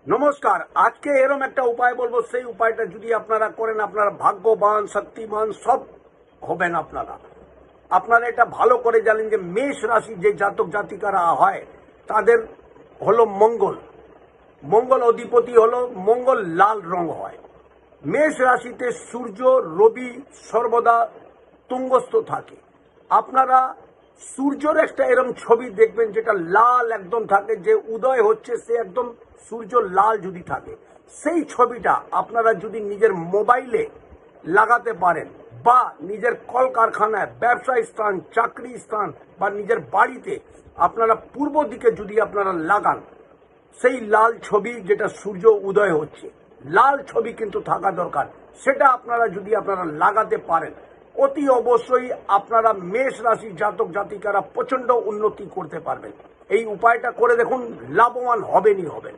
নমস্কার। আজকে এরকম একটা উপায় বলবো, সেই উপায়টা যদি আপনারা করেন আপনারা ভাগ্যবান, শক্তিমান সব হবেন। আপনারা এটা ভালো করে জানেন যে মেষ রাশি যে জাতক জাতিকারা হয় তাদের হলো মঙ্গল অধিপতি হলো মঙ্গল, লাল রং হয়। মেষ রাশিতে সূর্য, রবি সর্বদা তুঙ্গস্থ থাকে। আপনারা সূর্যের একটা এরম ছবি দেখবেন যেটা লাল একদম থাকে, যে উদয় হচ্ছে সে একদম সূর্য লাল যদি থাকে, সেই ছবিটা আপনারা যদি নিজের মোবাইলে লাগাতে পারেন বা নিজের কলকারখানায়, ব্যবসায়ী স্থান, চাকরি স্থান বা নিজের বাড়িতে আপনারা পূর্ব দিকে যদি আপনারা লাগান, সেই লাল ছবি যেটা সূর্য উদয় হচ্ছে, লাল ছবি কিন্তু থাকা দরকার। সেটা আপনারা যদি লাগাতে পারেন, অতি অবশ্যই আপনারা মেষ রাশি জাতক জাতিকারা প্রচন্ড উন্নতি করতে পারবেন। এই উপায়টা করে দেখুন, লাভবান হবেনই হবেন।